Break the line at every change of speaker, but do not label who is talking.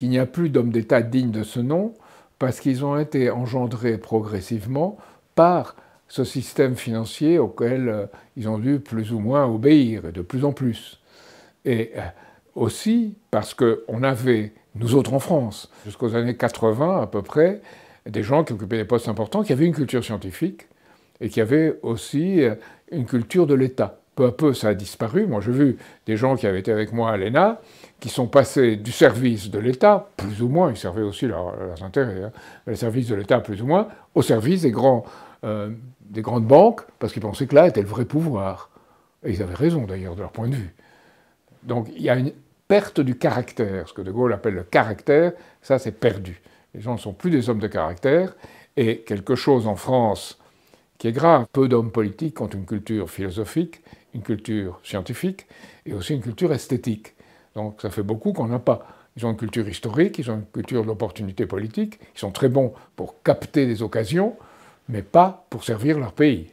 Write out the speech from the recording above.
Il n'y a plus d'hommes d'État dignes de ce nom parce qu'ils ont été engendrés progressivement par ce système financier auquel ils ont dû plus ou moins obéir, et de plus en plus. Et aussi parce qu'on avait, nous autres en France, jusqu'aux années 80 à peu près, des gens qui occupaient des postes importants, qui avaient une culture scientifique et qui avaient aussi une culture de l'État. Peu à peu, ça a disparu. Moi, j'ai vu des gens qui avaient été avec moi à l'ENA, qui sont passés du service de l'État, plus ou moins, ils servaient aussi leurs intérêts, hein, mais le service de l'État, plus ou moins, au service des grandes banques, parce qu'ils pensaient que là était le vrai pouvoir. Et ils avaient raison, d'ailleurs, de leur point de vue. Donc, il y a une perte du caractère. Ce que De Gaulle appelle le caractère, ça, c'est perdu. Les gens ne sont plus des hommes de caractère. Et quelque chose en France qui est grave. Peu d'hommes politiques ont une culture philosophique, une culture scientifique et aussi une culture esthétique. Donc ça fait beaucoup qu'on n'a pas. Ils ont une culture historique, ils ont une culture de l'opportunité politique, ils sont très bons pour capter des occasions, mais pas pour servir leur pays.